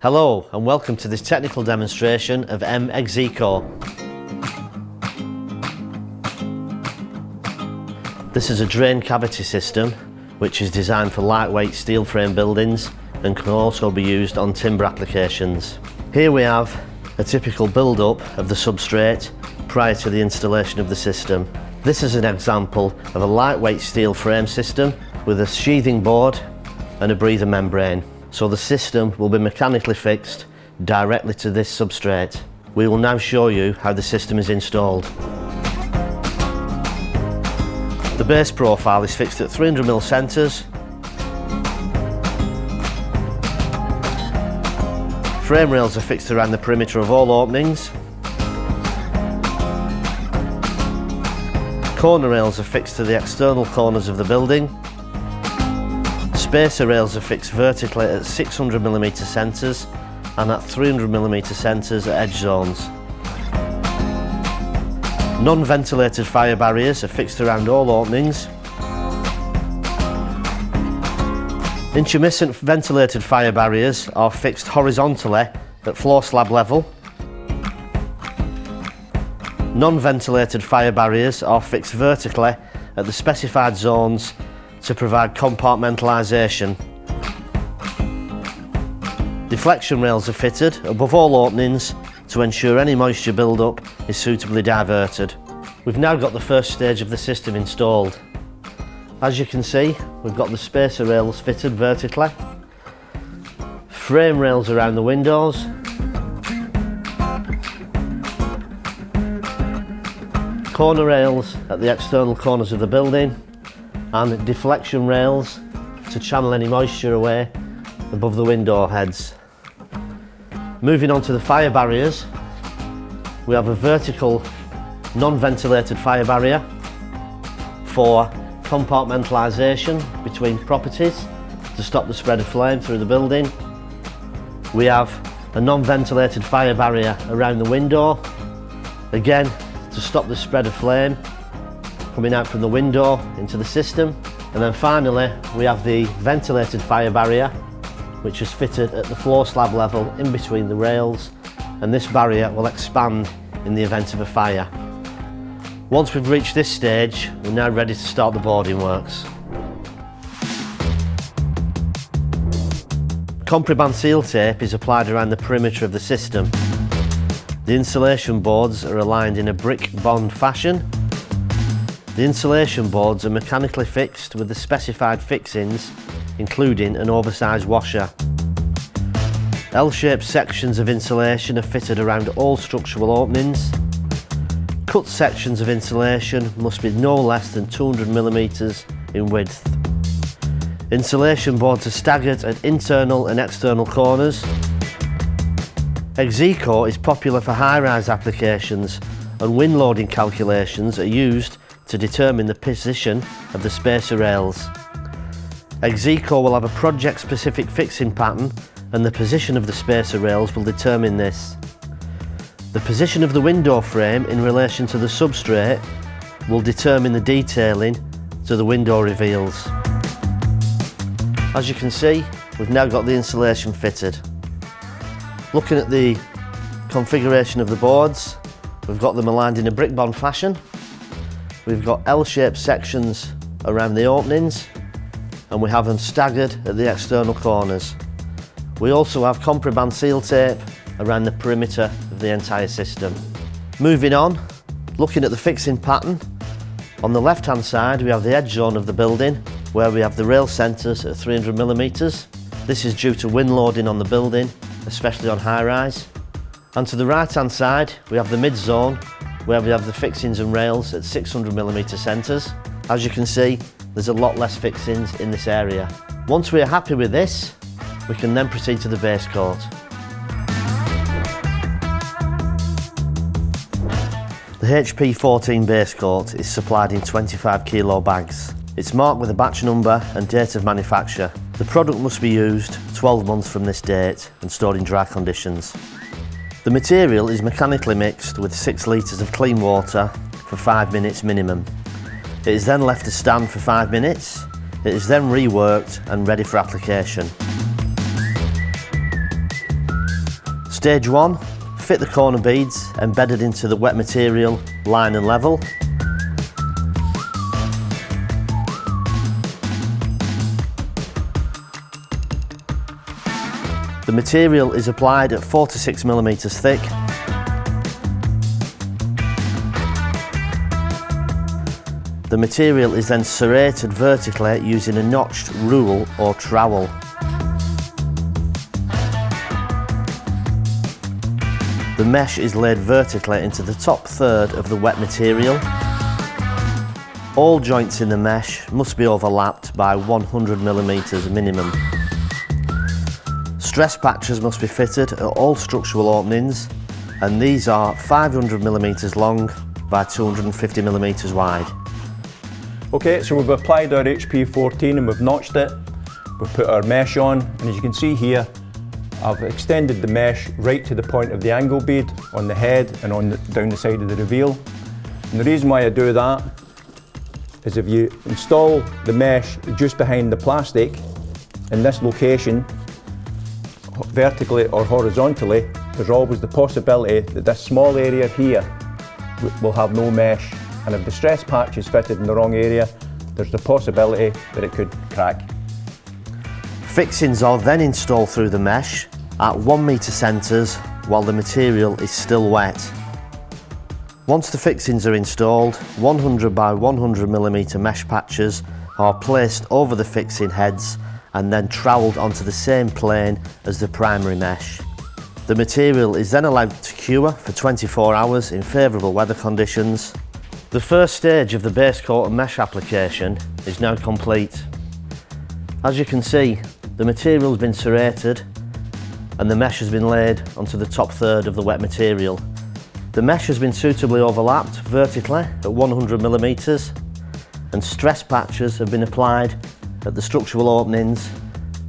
Hello and welcome to this technical demonstration of M Exicco. This is a drain cavity system which is designed for lightweight steel frame buildings and can also be used on timber applications. Here we have a typical build-up of the substrate prior to the installation of the system. This is an example of a lightweight steel frame system with a sheathing board and a breather membrane. So the system will be mechanically fixed directly to this substrate. We will now show you how the system is installed. The base profile is fixed at 300mm centres. Frame rails are fixed around the perimeter of all openings. Corner rails are fixed to the external corners of the building. Spacer rails are fixed vertically at 600mm centres and at 300mm centres at edge zones. Non-ventilated fire barriers are fixed around all openings. Intermittent ventilated fire barriers are fixed horizontally at floor slab level. Non-ventilated fire barriers are fixed vertically at the specified zones to provide compartmentalisation. Deflection rails are fitted above all openings to ensure any moisture build-up is suitably diverted. We've now got the first stage of the system installed. As you can see, we've got the spacer rails fitted vertically, frame rails around the windows, corner rails at the external corners of the building, and deflection rails to channel any moisture away above the window heads. Moving on to the fire barriers, we have a vertical non-ventilated fire barrier for compartmentalisation between properties to stop the spread of flame through the building. We have a non-ventilated fire barrier around the window, again to stop the spread of flame coming out from the window into the system. And then finally we have the ventilated fire barrier which is fitted at the floor slab level in between the rails, and this barrier will expand in the event of a fire. Once we've reached this stage, we're now ready to start the boarding works. Compriband seal tape is applied around the perimeter of the system. The insulation boards are aligned in a brick bond fashion. The insulation boards are mechanically fixed with the specified fixings, including an oversized washer. L-shaped sections of insulation are fitted around all structural openings. Cut sections of insulation must be no less than 200mm in width. Insulation boards are staggered at internal and external corners. Exicco is popular for high-rise applications, and wind loading calculations are used to determine the position of the spacer rails. Exicco will have a project-specific fixing pattern, and the position of the spacer rails will determine this. The position of the window frame in relation to the substrate will determine the detailing to the window reveals. As you can see, we've now got the insulation fitted. Looking at the configuration of the boards, we've got them aligned in a brick bond fashion. We've got L-shaped sections around the openings, and we have them staggered at the external corners. We also have Compriband seal tape around the perimeter of the entire system. Moving on, looking at the fixing pattern, on the left hand side we have the edge zone of the building where we have the rail centres at 300mm. This is due to wind loading on the building, especially on high rise. And to the right hand side we have the mid zone where we have the fixings and rails at 600mm centres. As you can see, there's a lot less fixings in this area. Once we are happy with this, we can then proceed to the base coat. The HP14 base coat is supplied in 25 kilo bags. It's marked with a batch number and date of manufacture. The product must be used 12 months from this date and stored in dry conditions. The material is mechanically mixed with 6 litres of clean water for 5 minutes minimum. It is then left to stand for 5 minutes. It is then reworked and ready for application. Stage 1, fit the corner beads embedded into the wet material, line and level. The material is applied at 4 to 6 millimeters thick. The material is then serrated vertically using a notched rule or trowel. The mesh is laid vertically into the top third of the wet material. All joints in the mesh must be overlapped by 100 millimeters minimum. Stress patches must be fitted at all structural openings, and these are 500 millimeters long by 250 millimeters wide. Okay, so we've applied our HP14 and we've notched it. We've put our mesh on, and as you can see here, I've extended the mesh right to the point of the angle bead on the head and down the side of the reveal. And the reason why I do that is if you install the mesh just behind the plastic in this location, vertically or horizontally, there's always the possibility that this small area here will have no mesh, and if the stress patch is fitted in the wrong area, there's the possibility that it could crack. Fixings are then installed through the mesh at 1 meter centres while the material is still wet. Once the fixings are installed, 100 by 100 millimeter mesh patches are placed over the fixing heads and then trowelled onto the same plane as the primary mesh. The material is then allowed to cure for 24 hours in favourable weather conditions. The first stage of the base coat and mesh application is now complete. As you can see, the material has been serrated and the mesh has been laid onto the top third of the wet material. The mesh has been suitably overlapped vertically at 100 millimeters, and stress patches have been applied at the structural openings.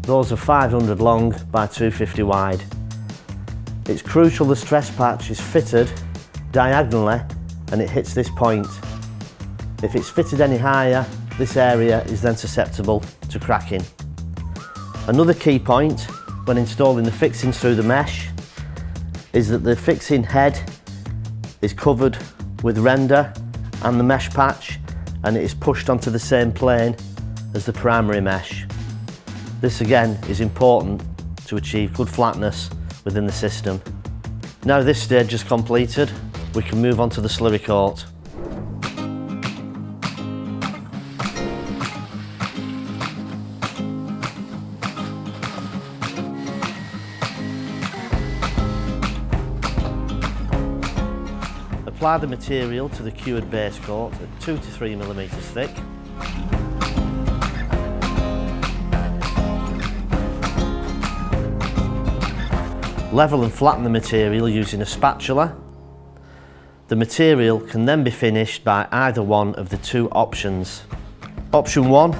Those are 500 long by 250 wide. It's crucial the stress patch is fitted diagonally and it hits this point. If it's fitted any higher, this area is then susceptible to cracking. Another key point when installing the fixings through the mesh is that the fixing head is covered with render and the mesh patch, and it is pushed onto the same plane as the primary mesh. This again is important to achieve good flatness within the system. Now this stage is completed, we can move on to the slurry coat. Apply the material to the cured base coat at 2 to 3 millimeters thick. Level and flatten the material using a spatula. The material can then be finished by either one of the two options. Option 1,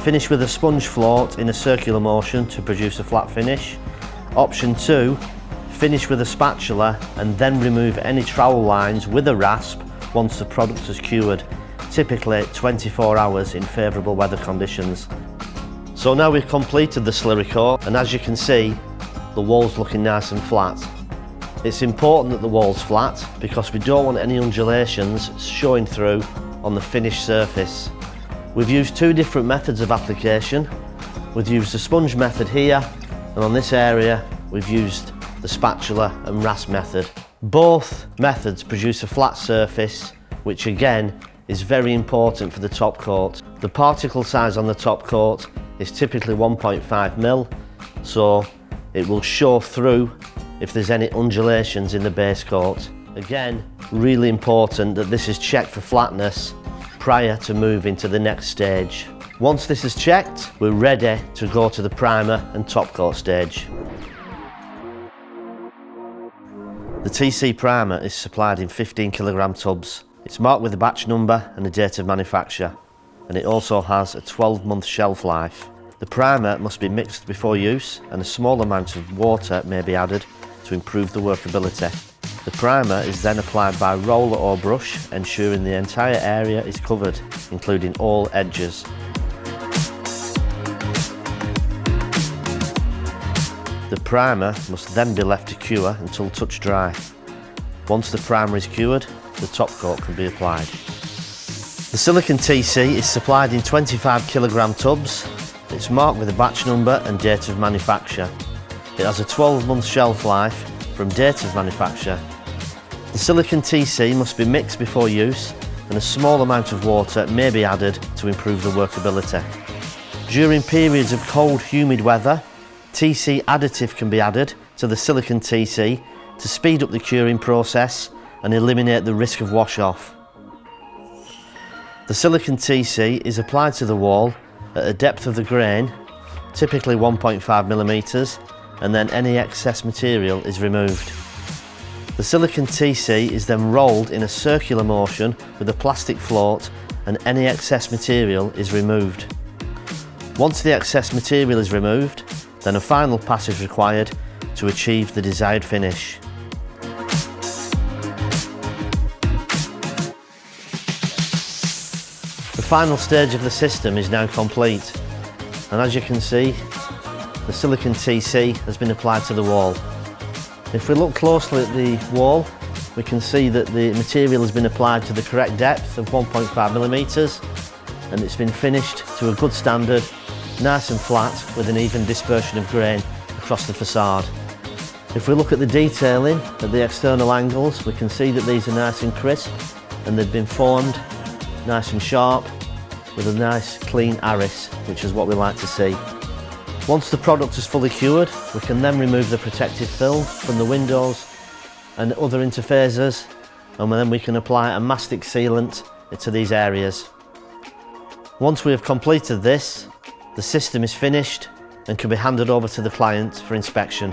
finish with a sponge float in a circular motion to produce a flat finish. Option 2, finish with a spatula and then remove any trowel lines with a rasp once the product is cured, typically 24 hours in favourable weather conditions. So now we've completed the slurry coat, and as you can see, the wall's looking nice and flat. It's important that the wall's flat because we don't want any undulations showing through on the finished surface. We've used two different methods of application. We've used the sponge method here, and on this area we've used the spatula and rasp method. Both methods produce a flat surface, which again is very important for the top coat. The particle size on the top coat is typically 1.5 mil, so it will show through if there's any undulations in the base coat. Again, really important that this is checked for flatness prior to moving to the next stage. Once this is checked, we're ready to go to the primer and top coat stage. The TC primer is supplied in 15 kilogram tubs. It's marked with a batch number and a date of manufacture, and it also has a 12-month shelf life. The primer must be mixed before use, and a small amount of water may be added to improve the workability. The primer is then applied by roller or brush, ensuring the entire area is covered, including all edges. The The primer must then be left to cure until touch dry. Once the primer is cured, the top coat can be applied. The silicon TC is supplied in 25 kilogram tubs. It's marked with a batch number and date of manufacture. It has a 12-month shelf life from date of manufacture. The silicon TC must be mixed before use, and a small amount of water may be added to improve the workability. During periods of cold, humid weather, TC additive can be added to the silicon TC to speed up the curing process and eliminate the risk of wash-off. The silicon TC is applied to the wall at a depth of the grain, typically 1.5 millimeters, and then any excess material is removed. The silicon TC is then rolled in a circular motion with a plastic float, and any excess material is removed. Once the excess material is removed, then a final pass is required to achieve the desired finish. The final stage of the system is now complete, and as you can see, the silicon TC has been applied to the wall. If we look closely at the wall, we can see that the material has been applied to the correct depth of 1.5 millimeters, and it's been finished to a good standard, nice and flat with an even dispersion of grain across the facade. If we look at the detailing at the external angles, we can see that these are nice and crisp, and they've been formed nice and sharp with a nice clean arris, which is what we like to see. Once the product is fully cured, we can then remove the protective film from the windows and other interfacers, and then we can apply a mastic sealant to these areas. Once we have completed this, the system is finished and can be handed over to the client for inspection.